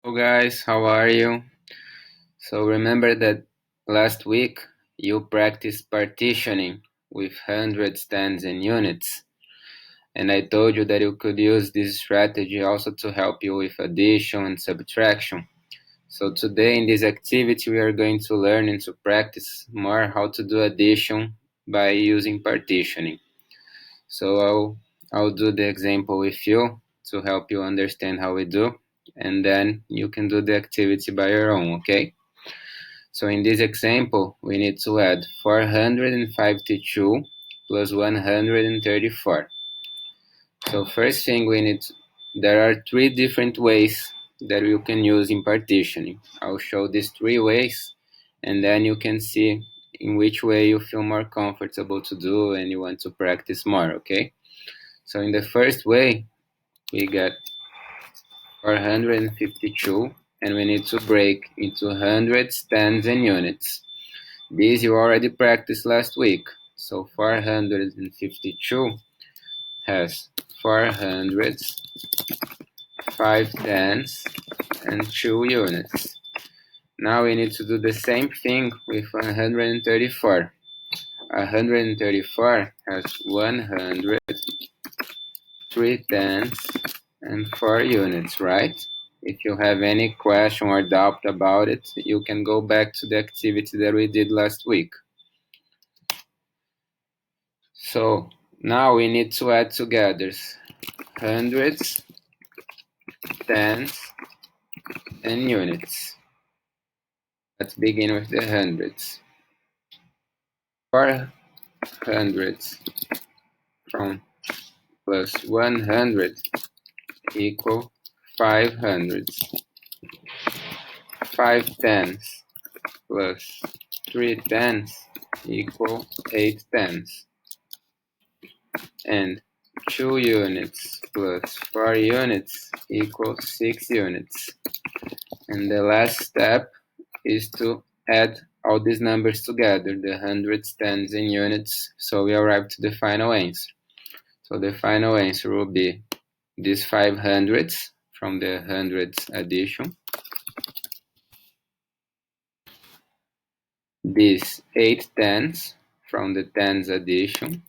Hello guys, how are you? So remember that last week you practiced partitioning with hundreds, tens, and units. And I told you that you could use this strategy also to help you with addition and subtraction. So today in this activity we are going to learn and to practice more how to do addition by using partitioning. So I'll do the example with you to help you understand how we do, and then you can do the activity by your own, okay? So in this example, we need to add 452 plus 134. So first thing there are three different ways that you can use in partitioning. I'll show these three ways, and then you can see in which way you feel more comfortable to do and you want to practice more, okay? So in the first way, we got 452, and we need to break into hundreds, tens, and units. This you already practiced last week. So 452 has 4 hundreds, 5 tens, and 2 units. Now we need to do the same thing with 134. 134 has 100, 3 tens, and 4 units, right? If you have any question or doubt about it, you can go back to the activity that we did last week. So now we need to add together hundreds, tens, and units. Let's begin with the hundreds. 4 hundreds from plus 100 equal 5 hundreds. 5 tens plus 3 tens equal 8 tens. And 2 units plus 4 units equals 6 units. And the last step is to add all these numbers together, the hundreds, tens, and units, so we arrive to the final answer. So the final answer will be these 5 hundreds from the hundreds addition, these 8 tens from the tens addition,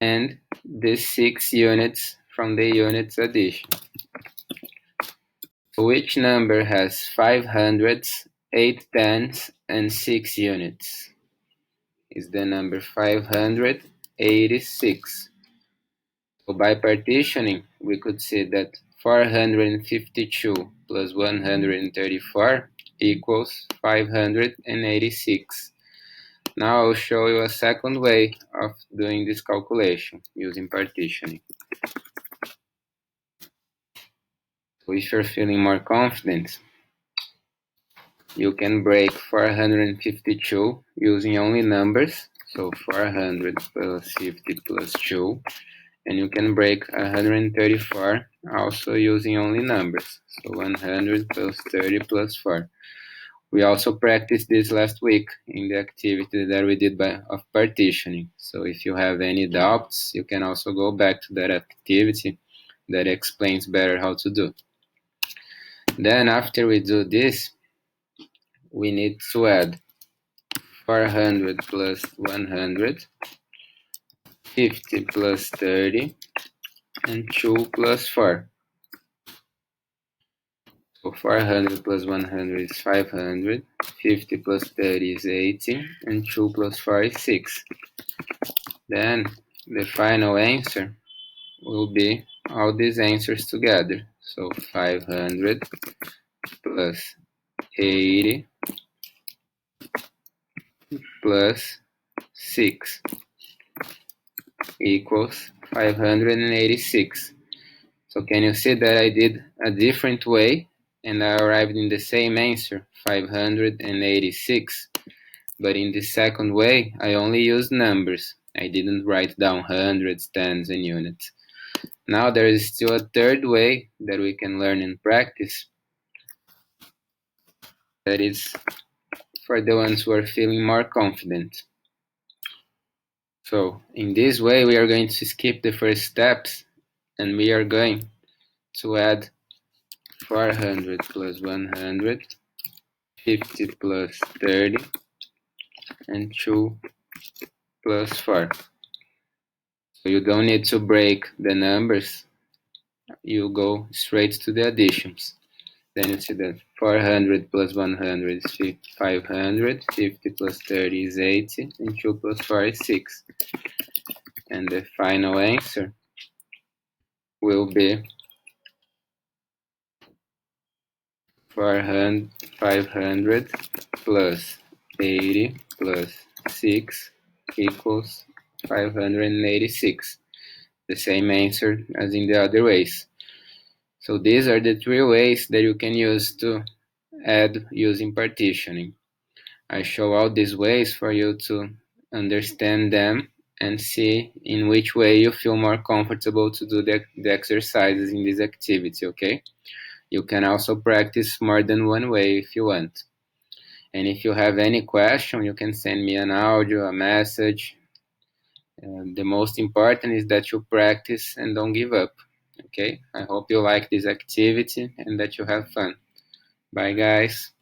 and the 6 units from the units addition. So which number has 5 hundreds, 8 tens, and 6 units? Is the number 586. So by partitioning, we could see that 452 plus 134 equals 586. Now I'll show you a second way of doing this calculation using partitioning. So if you're feeling more confident, you can break 452 using only numbers. So 400 plus 50 plus 2. And you can break 134 also using only numbers. So 100 plus 30 plus 4. We also practiced this last week in the activity that we did of partitioning. So if you have any doubts, you can also go back to that activity that explains better how to do. Then after we do this, we need to add 400 plus 100, 50 plus 30, and 2 plus 4. So 400 plus 100 is 500, 50 plus 30 is 80, and 2 plus 4 is 6. Then the final answer will be all these answers together. So 500 plus 80 plus 6 equals 586. So can you see that I did a different way and I arrived in the same answer, 586. But in the second way, I only used numbers. I didn't write down hundreds, tens, and units. Now there is still a third way that we can learn and practice. That is for the ones who are feeling more confident. So in this way, we are going to skip the first steps and we are going to add 400 plus 100, 50 plus 30, and 2 plus 4. So you don't need to break the numbers, you go straight to the additions. Then you see that 400 plus 100 is 500, 50 plus 30 is 80, and 2 plus 4 is 6. And the final answer will be 500 plus 80 plus 6 equals 586. The same answer as in the other ways. So these are the three ways that you can use to add using partitioning. I show all these ways for you to understand them and see in which way you feel more comfortable to do the exercises in this activity, okay? You can also practice more than one way if you want. And if you have any question, you can send me an audio, a message. The most important is that you practice and don't give up, okay? I hope you like this activity and that you have fun. Bye, guys.